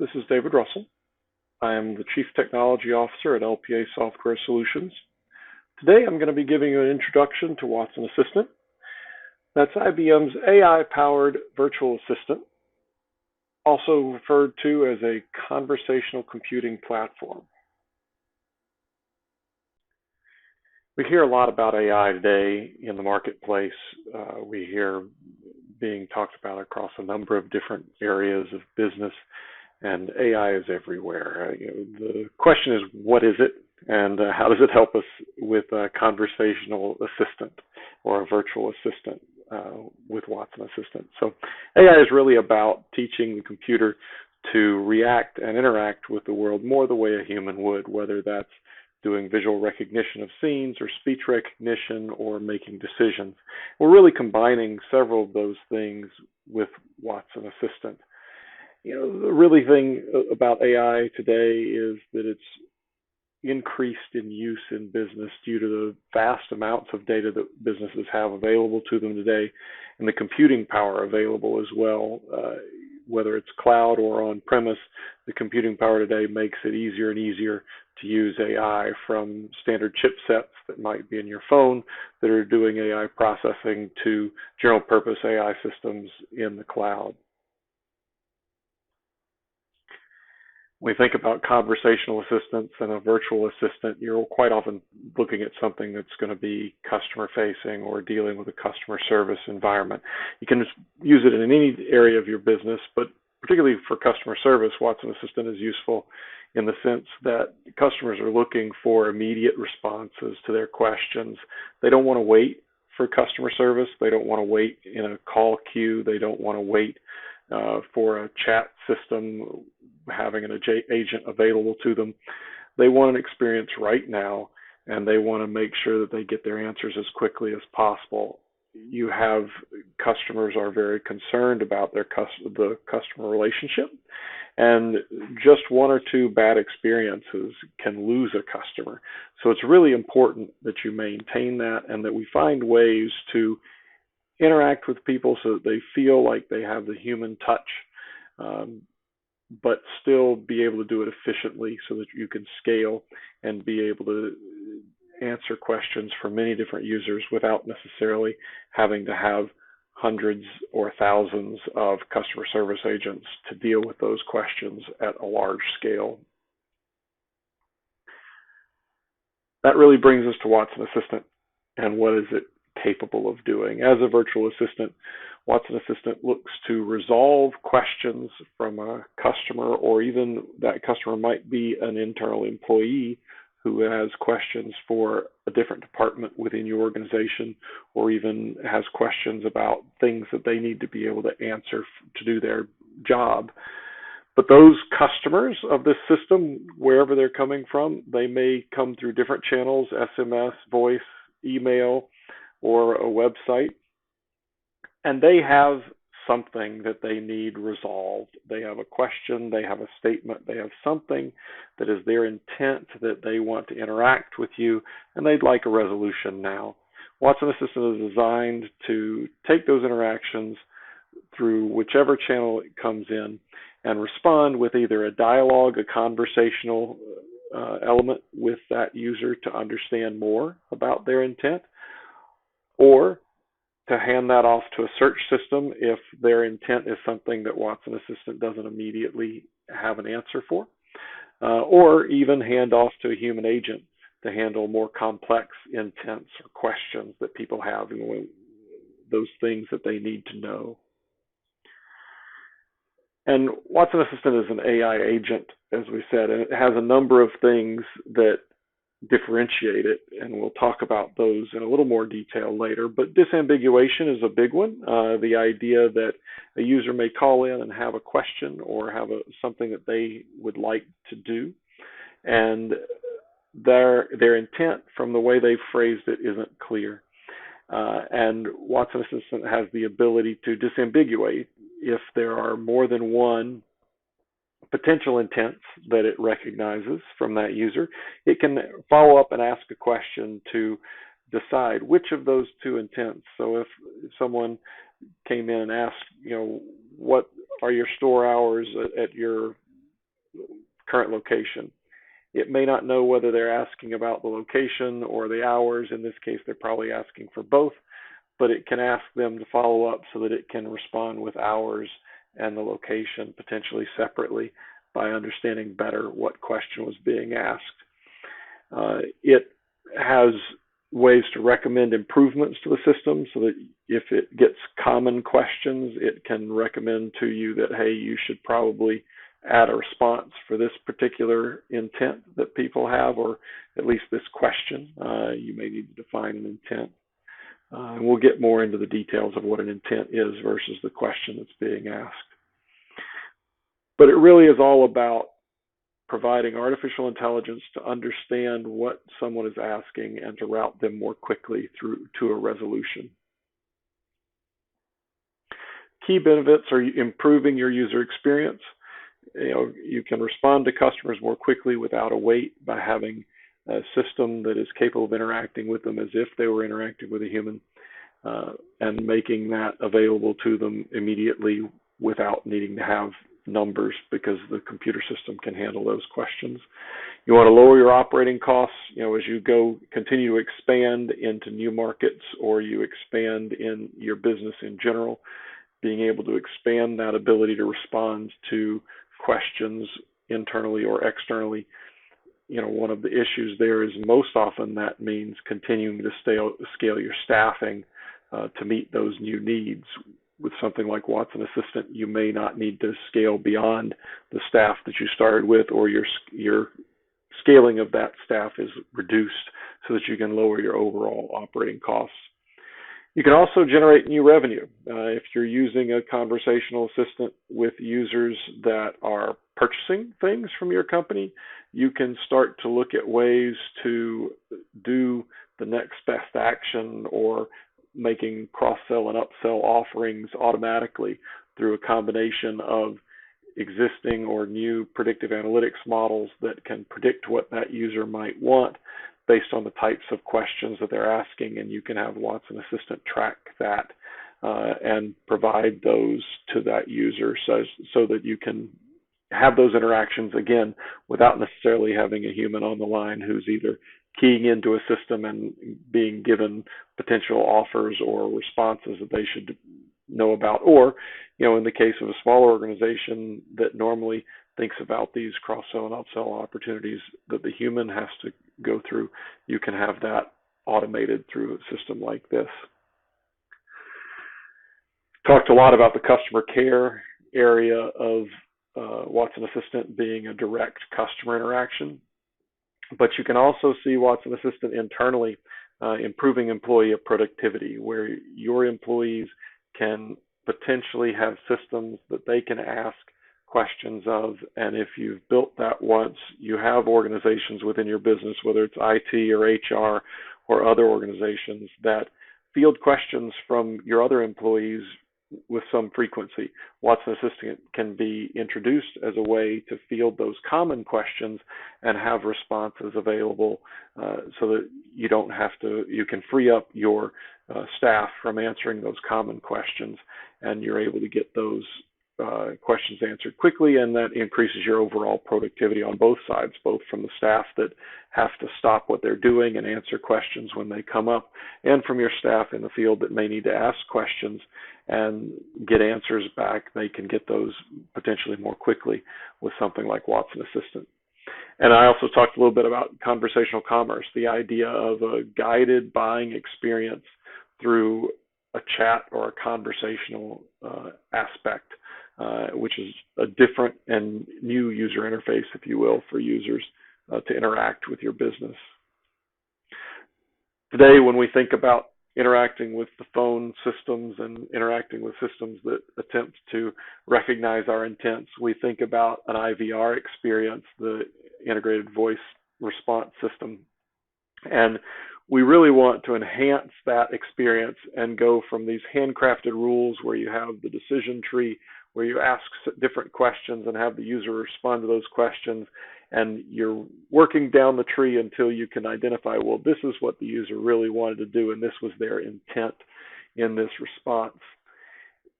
This is David Russell. I am the Chief Technology Officer at LPA Software Solutions. Today I'm going to be giving you an introduction to Watson Assistant. That's IBM's AI-powered virtual assistant, also referred to as a conversational computing platform. We hear a lot about AI today in the marketplace. We hear being talked about across a number of different areas of business, and AI is everywhere. The question is, what is it, and how does it help us with a conversational assistant or a virtual assistant with Watson Assistant? So AI is really about teaching the computer to react and interact with the world more the way a human would, whether that's doing visual recognition of scenes or speech recognition or making decisions. We're really combining several of those things with Watson Assistant. The really thing about AI today is that it's increased in use in business due to the vast amounts of data that businesses have available to them today, and the computing power available as well. Whether it's cloud or on-premise, the computing power today makes it easier and easier to use AI, from standard chipsets that might be in your phone that are doing AI processing to general-purpose AI systems in the cloud. When we think about conversational assistants and a virtual assistant, you're quite often looking at something that's going to be customer-facing or dealing with a customer service environment. You can use it in any area of your business, but particularly for customer service, Watson Assistant is useful in the sense that customers are looking for immediate responses to their questions. They don't want to wait for customer service. They don't want to wait in a call queue. They don't want to wait for a chat system having an agent available to them. They want an experience right now, and they want to make sure that they get their answers as quickly as possible. You have customers are very concerned about the customer relationship, and just one or two bad experiences can lose a customer. So it's really important that you maintain that, and that we find ways to interact with people so that they feel like they have the human touch, but still be able to do it efficiently so that you can scale and be able to answer questions for many different users without necessarily having to have hundreds or thousands of customer service agents to deal with those questions at a large scale. That really brings us to Watson Assistant and what is it capable of doing. As a virtual assistant, Watson Assistant looks to resolve questions from a customer, or even that customer might be an internal employee who has questions for a different department within your organization, or even has questions about things that they need to be able to answer to do their job. But those customers of this system, wherever they're coming from, they may come through different channels: SMS, voice, email, or a website, and they have something that they need resolved. They have a question, they have a statement, they have something that is their intent that they want to interact with you, and they'd like a resolution now. Watson Assistant is designed to take those interactions through whichever channel it comes in and respond with either a dialogue, a conversational element with that user to understand more about their intent, or to hand that off to a search system if their intent is something that Watson Assistant doesn't immediately have an answer for, or even hand off to a human agent to handle more complex intents or questions that people have, and those things that they need to know. And Watson Assistant is an AI agent, as we said, and it has a number of things that differentiate it, and we'll talk about those in a little more detail later. But disambiguation is a big one. The idea that a user may call in and have a question or have something that they would like to do, and their intent from the way they've phrased it isn't clear. And Watson Assistant has the ability to disambiguate if there are more than one potential intents that it recognizes from that user. It can follow up and ask a question to decide which of those two intents. So if someone came in and asked, what are your store hours at your current location. It may not know whether they're asking about the location or the hours. In this case, they're probably asking for both, but it can ask them to follow up so that it can respond with hours and the location potentially separately by understanding better what question was being asked. It has ways to recommend improvements to the system so that if it gets common questions, it can recommend to you that, hey, you should probably add a response for this particular intent that people have, or at least this question. You may need to define an intent. And we'll get more into the details of what an intent is versus the question that's being asked. But it really is all about providing artificial intelligence to understand what someone is asking and to route them more quickly through to a resolution. Key benefits are improving your user experience. You can respond to customers more quickly without a wait by having a system that is capable of interacting with them as if they were interacting with a human, and making that available to them immediately without needing to have numbers, because the computer system can handle those questions. You want to lower your operating costs, as you continue to expand into new markets or you expand in your business in general. Being able to expand that ability to respond to questions internally or externally. One of the issues there is most often that means continuing to scale your staffing to meet those new needs. With something like Watson Assistant, you may not need to scale beyond the staff that you started with, or your scaling of that staff is reduced so that you can lower your overall operating costs. You can also generate new revenue. If you're using a conversational assistant with users that are purchasing things from your company, you can start to look at ways to do the next best action or making cross-sell and upsell offerings automatically through a combination of existing or new predictive analytics models that can predict what that user might want based on the types of questions that they're asking, and you can have Watson Assistant track that and provide those to that user so that you can have those interactions, again, without necessarily having a human on the line who's either keying into a system and being given potential offers or responses that they should know about. Or, in the case of a smaller organization that normally thinks about these cross-sell and upsell opportunities that the human has to go through, you can have that automated through a system like this. Talked a lot about the customer care area of Watson Assistant being a direct customer interaction, but you can also see Watson Assistant internally improving employee productivity, where your employees can potentially have systems that they can ask questions of, and if you've built that once, you have organizations within your business, whether it's IT or HR or other organizations, that field questions from your other employees with some frequency. Watson Assistant can be introduced as a way to field those common questions and have responses available so that you can free up your staff from answering those common questions, and you're able to get those questions answered quickly, and that increases your overall productivity on both sides, both from the staff that have to stop what they're doing and answer questions when they come up, and from your staff in the field that may need to ask questions and get answers back. They can get those potentially more quickly with something like Watson Assistant. And I also talked a little bit about conversational commerce, the idea of a guided buying experience through a chat or a conversational aspect, which is a different and new user interface, if you will, for users to interact with your business. Today, when we think about interacting with the phone systems and interacting with systems that attempt to recognize our intents, we think about an IVR experience, the integrated voice response system. And we really want to enhance that experience and go from these handcrafted rules where you have the decision tree, where you ask different questions and have the user respond to those questions, and you're working down the tree until you can identify, well, this is what the user really wanted to do, and this was their intent in this response.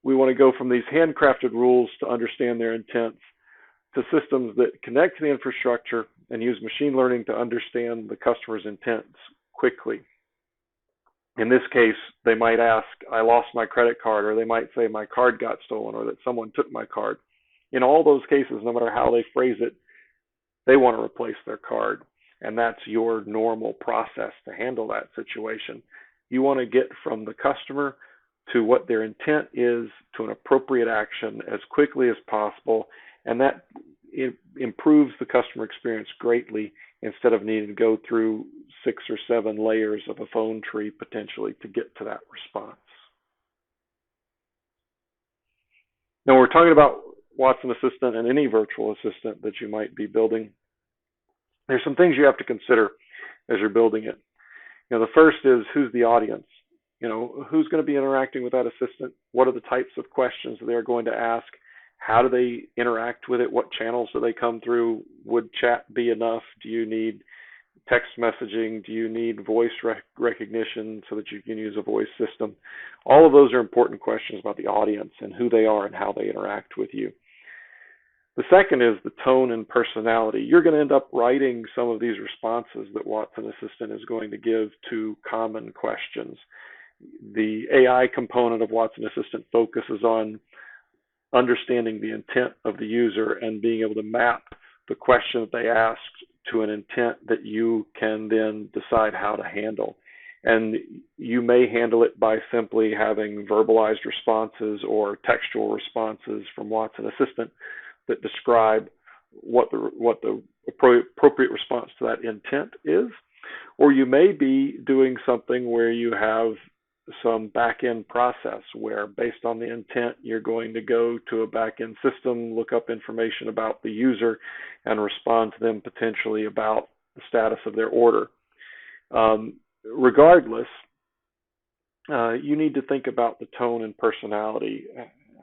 We want to go from these handcrafted rules to understand their intents to systems that connect to the infrastructure and use machine learning to understand the customer's intents quickly. In this case, they might ask, I lost my credit card, or they might say my card got stolen, or that someone took my card. In all those cases, no matter how they phrase it, they want to replace their card. And that's your normal process to handle that situation. You want to get from the customer to what their intent is to an appropriate action as quickly as possible. And that improves the customer experience greatly instead of needing to go through 6 or 7 layers of a phone tree potentially to get to that response. Now, we're talking about Watson Assistant and any virtual assistant that you might be building. There's some things you have to consider as you're building it. The first is, who's the audience? Who's going to be interacting with that assistant? What are the types of questions they're going to ask? How do they interact with it? What channels do they come through? Would chat be enough? Do you need text messaging? Do you need voice recognition so that you can use a voice system? All of those are important questions about the audience and who they are and how they interact with you. The second is the tone and personality. You're going to end up writing some of these responses that Watson Assistant is going to give to common questions. The AI component of Watson Assistant focuses on understanding the intent of the user and being able to map the question that they asked to an intent that you can then decide how to handle. And you may handle it by simply having verbalized responses or textual responses from Watson Assistant that describe what the appropriate response to that intent is. Or you may be doing something where you have some back-end process where, based on the intent, you're going to go to a back-end system, look up information about the user, and respond to them potentially about the status of their order. Regardless, you need to think about the tone and personality.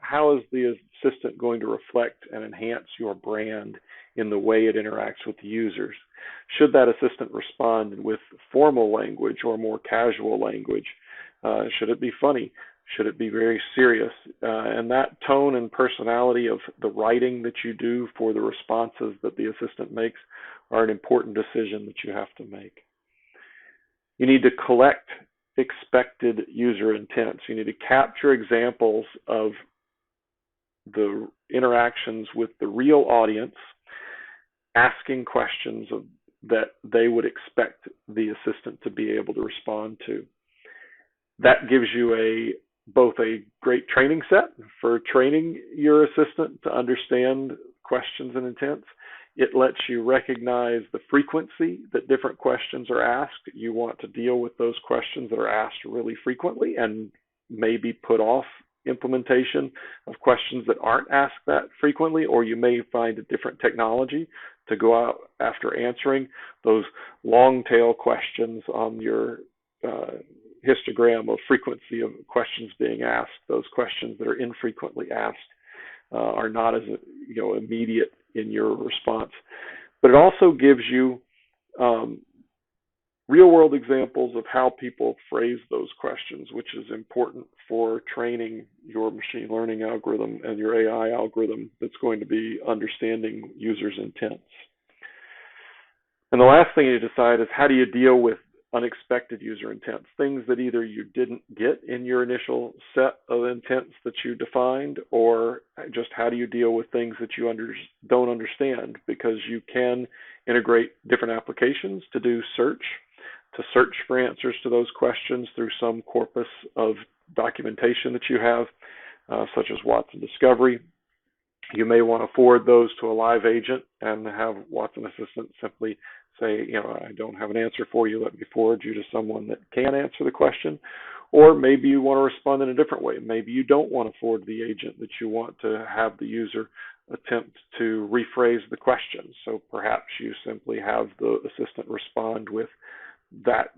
How is the assistant going to reflect and enhance your brand in the way it interacts with the users? Should that assistant respond with formal language or more casual language? Should it be funny? Should it be very serious? And that tone and personality of the writing that you do for the responses that the assistant makes are an important decision that you have to make. You need to collect expected user intents. You need to capture examples of the interactions with the real audience, asking questions that they would expect the assistant to be able to respond to. That gives you both a great training set for training your assistant to understand questions and intents. It lets you recognize the frequency that different questions are asked. You want to deal with those questions that are asked really frequently and maybe put off implementation of questions that aren't asked that frequently, or you may find a different technology to go out after answering those long tail questions on your histogram of frequency of questions being asked. Those questions that are infrequently asked are not as immediate in your response. But it also gives you real-world examples of how people phrase those questions, which is important for training your machine learning algorithm and your AI algorithm that's going to be understanding users' intents. And the last thing you decide is, how do you deal with unexpected user intents, things that either you didn't get in your initial set of intents that you defined, or just how do you deal with things that you don't understand, because you can integrate different applications to search for answers to those questions through some corpus of documentation that you have, such as Watson Discovery. You may want to forward those to a live agent and have Watson Assistant simply say, I don't have an answer for you. Let me forward you to someone that can answer the question. Or maybe you want to respond in a different way. Maybe you don't want to forward the agent, that you want to have the user attempt to rephrase the question. So perhaps you simply have the assistant respond with that,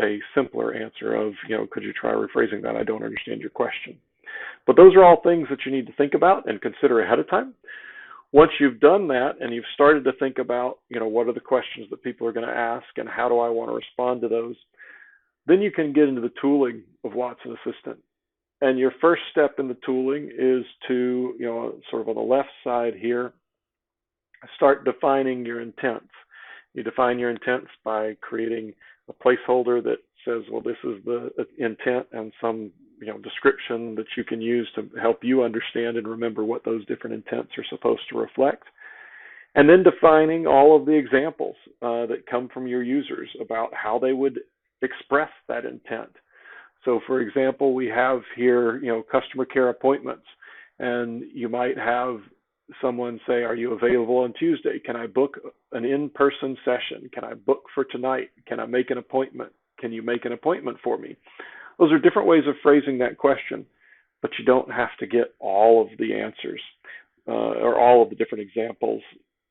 a simpler answer of, could you try rephrasing that? I don't understand your question. But those are all things that you need to think about and consider ahead of time. Once you've done that and you've started to think about, what are the questions that people are going to ask and how do I want to respond to those, then you can get into the tooling of Watson Assistant And your first step in the tooling is to, sort of on the left side here, start defining your intents. You define your intents by creating a placeholder that says, well, this is the intent, and some description that you can use to help you understand and remember what those different intents are supposed to reflect. And then defining all of the examples that come from your users about how they would express that intent. So for example, we have here, customer care appointments, and you might have someone say, are you available on Tuesday? Can I book an in-person session? Can I book for tonight? Can I make an appointment? Can you make an appointment for me? Those are different ways of phrasing that question, but you don't have to get all of the answers or all of the different examples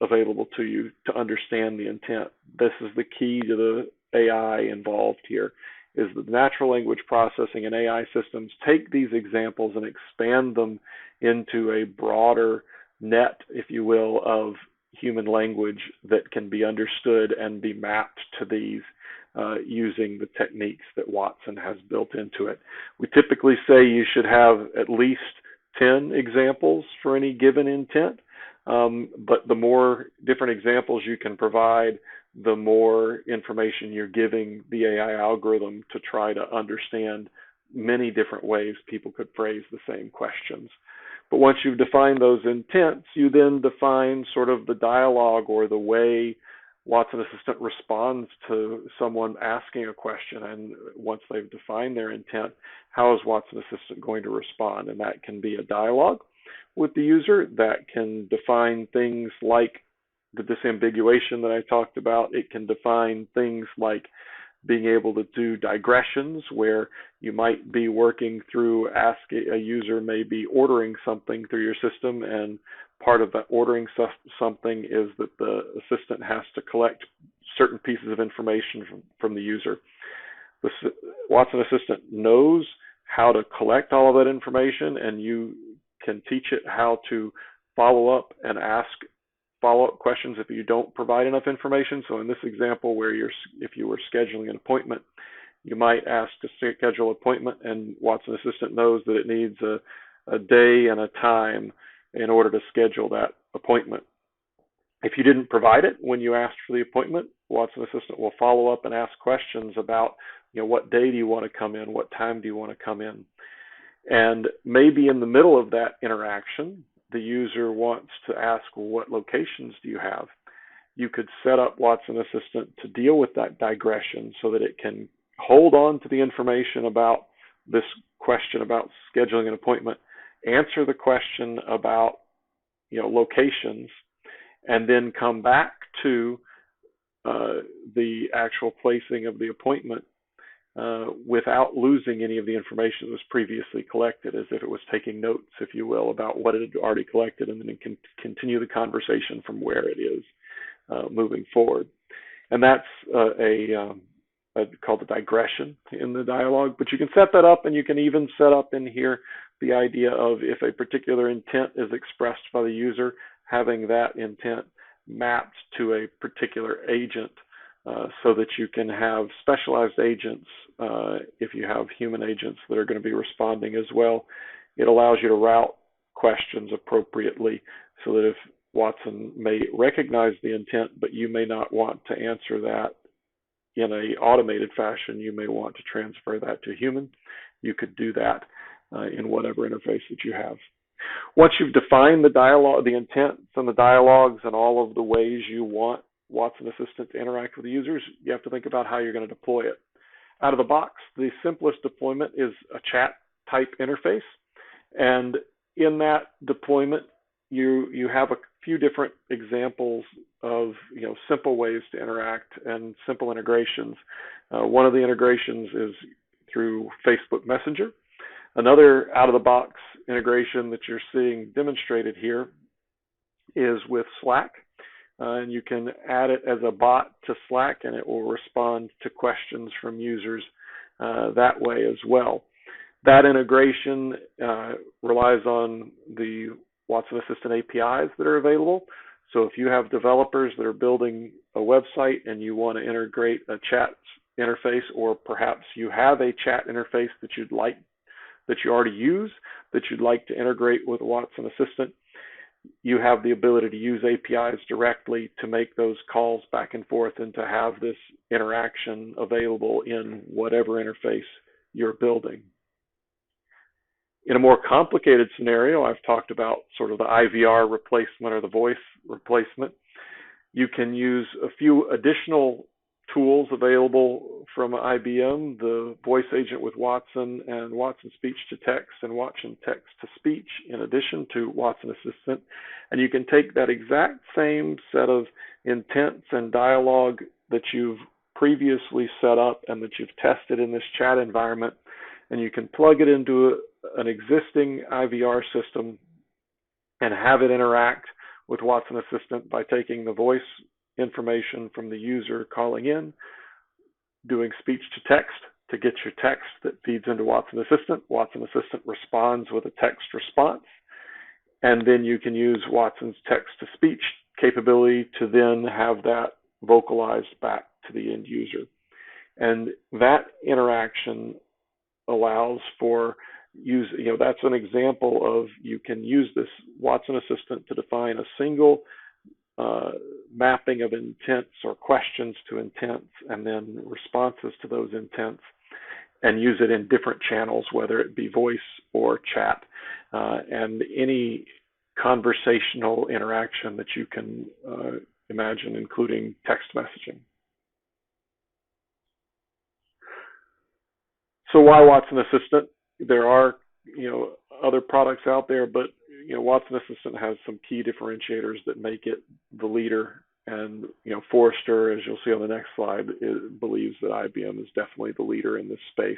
available to you to understand the intent. This is the key to the AI involved here, is that natural language processing and AI systems take these examples and expand them into a broader net, if you will, of human language that can be understood and be mapped to these using the techniques that Watson has built into it. We typically say you should have at least 10 examples for any given intent, but the more different examples you can provide, the more information you're giving the AI algorithm to try to understand many different ways people could phrase the same questions. But once you've defined those intents, you then define sort of the dialogue or the way Watson Assistant responds to someone asking a question. And once they've defined their intent, how is Watson Assistant going to respond? And that can be a dialogue with the user. That can define things like the disambiguation that I talked about. It can define things like being able to do digressions, where you might be working through a user may be ordering something through your system, and part of that ordering something is that the assistant has to collect certain pieces of information from the user. The Watson Assistant knows how to collect all of that information, and you can teach it how to follow up and ask follow-up questions if you don't provide enough information. So in this example, where if you were scheduling an appointment, you might ask to schedule an appointment, and Watson Assistant knows that it needs a day and a time in order to schedule that appointment. If you didn't provide it when you asked for the appointment, Watson Assistant will follow up and ask questions about, what day do you want to come in? What time do you want to come in? And maybe in the middle of that interaction, the user wants to ask, well, what locations do you have? You could set up Watson Assistant to deal with that digression so that it can hold on to the information about this question about scheduling an appointment, answer the question about locations, and then come back to the actual placing of the appointment without losing any of the information that was previously collected, as if it was taking notes, if you will, about what it had already collected, and then it can continue the conversation from where it is moving forward. And that's called the digression in the dialogue. But you can set that up, and you can even set up in here the idea of, if a particular intent is expressed by the user, having that intent mapped to a particular agent, so that you can have specialized agents if you have human agents that are going to be responding as well. It allows you to route questions appropriately, so that if Watson may recognize the intent, but you may not want to answer that in an automated fashion, you may want to transfer that to a human, you could do that in whatever interface that you have. Once you've defined the dialogue, the intents and the dialogues and all of the ways you want Watson Assistant to interact with the users, you have to think about how you're going to deploy it. Out of the box, the simplest deployment is a chat type interface. And in that deployment, you have a few different examples of simple ways to interact and simple integrations. One of the integrations is through Facebook Messenger. Another out-of-the-box integration that you're seeing demonstrated here is with Slack. And you can add it as a bot to Slack, and it will respond to questions from users that way as well. That integration relies on the Watson Assistant APIs that are available. So if you have developers that are building a website and you want to integrate a chat interface, or perhaps you have a chat interface that you'd like that you already use that you'd like to integrate with Watson Assistant, you have the ability to use APIs directly to make those calls back and forth and to have this interaction available in whatever interface you're building. In a more complicated scenario, I've talked about sort of the IVR replacement or the voice replacement. You can use a few additional tools available from IBM, the voice agent with Watson and Watson speech to text and Watson text to speech, in addition to Watson Assistant. And you can take that exact same set of intents and dialogue that you've previously set up and that you've tested in this chat environment, and you can plug it into an existing IVR system and have it interact with Watson Assistant by taking the voice information from the user calling in, doing speech to text to get your text that feeds into Watson Assistant. Watson Assistant responds with a text response, and then you can use Watson's text to speech capability to then have that vocalized back to the end user. And that interaction allows for that's an example of, you can use this Watson Assistant to define a single mapping of intents or questions to intents and then responses to those intents, and use it in different channels, whether it be voice or chat, and any conversational interaction that you can imagine, including text messaging. So why Watson Assistant? There are, other products out there, but Watson Assistant has some key differentiators that make it the leader. And Forrester, as you'll see on the next slide, believes that IBM is definitely the leader in this space.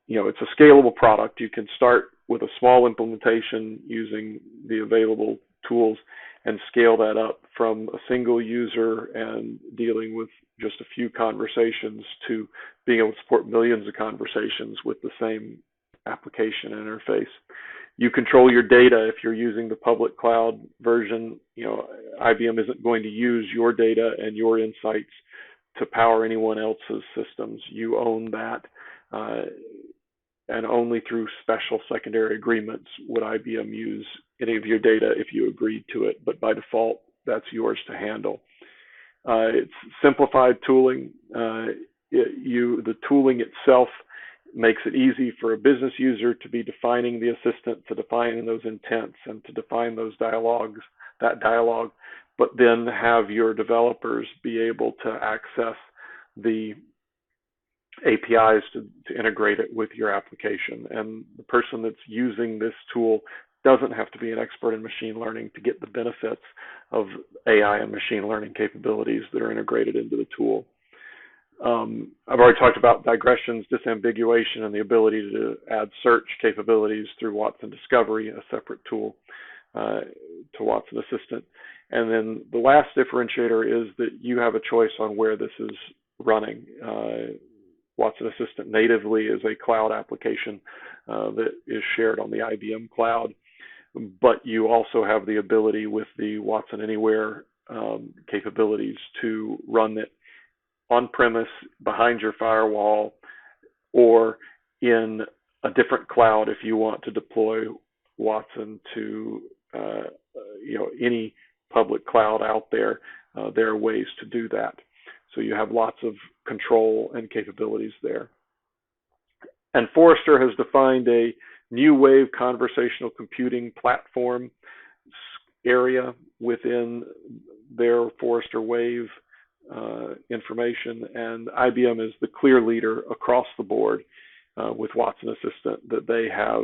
It's a scalable product. You can start with a small implementation using the available tools and scale that up from a single user and dealing with just a few conversations to being able to support millions of conversations with the same application interface. You control your data. If you're using the public cloud version, IBM isn't going to use your data and your insights to power anyone else's systems. You own that, and only through special secondary agreements would IBM use any of your data if you agreed to it, but by default, that's yours to handle. It's simplified tooling. The tooling itself makes it easy for a business user to be defining the assistant, to define those intents, and to define that dialogue, but then have your developers be able to access the APIs to integrate it with your application. And the person that's using this tool doesn't have to be an expert in machine learning to get the benefits of AI and machine learning capabilities that are integrated into the tool. I've already talked about digressions, disambiguation, and the ability to add search capabilities through Watson Discovery, a separate tool to Watson Assistant. And then the last differentiator is that you have a choice on where this is running. Watson Assistant natively is a cloud application that is shared on the IBM cloud, but you also have the ability with the Watson Anywhere capabilities to run it on-premise, behind your firewall, or in a different cloud if you want to deploy Watson to any public cloud out there. There are ways to do that. So you have lots of control and capabilities there. And Forrester has defined a new wave conversational computing platform area within their Forrester Wave information, and IBM is the clear leader across the board with Watson Assistant, that they have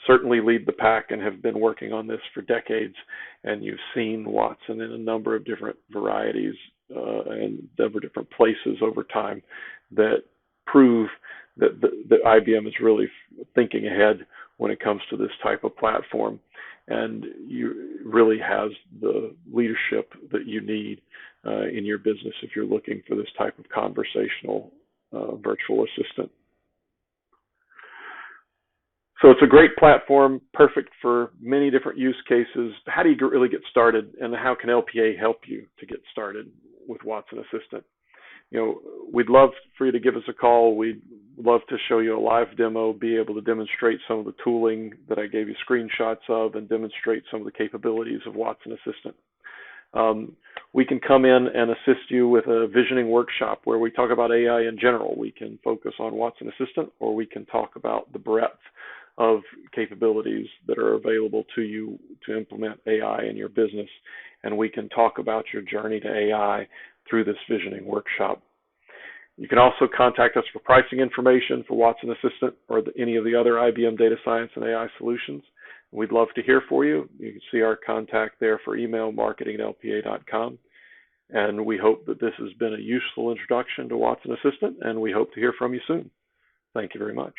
certainly lead the pack and have been working on this for decades. And you've seen Watson in a number of different varieties and number of different places over time that prove that IBM is really thinking ahead when it comes to this type of platform, and you really has the leadership that you need in your business if you're looking for this type of conversational virtual assistant. So it's a great platform, perfect for many different use cases. How do you really get started, and how can LPA help you to get started with Watson Assistant? We'd love for you to give us a call. We'd love to show you a live demo, be able to demonstrate some of the tooling that I gave you screenshots of and demonstrate some of the capabilities of Watson Assistant. We can come in and assist you with a visioning workshop where we talk about AI in general. We can focus on Watson Assistant, or we can talk about the breadth of capabilities that are available to you to implement AI in your business. And we can talk about your journey to AI through this visioning workshop. You can also contact us for pricing information for Watson Assistant or any of the other IBM data science and AI solutions. We'd love to hear for you. You can see our contact there for email, marketing@lpa.com. And we hope that this has been a useful introduction to Watson Assistant, and we hope to hear from you soon. Thank you very much.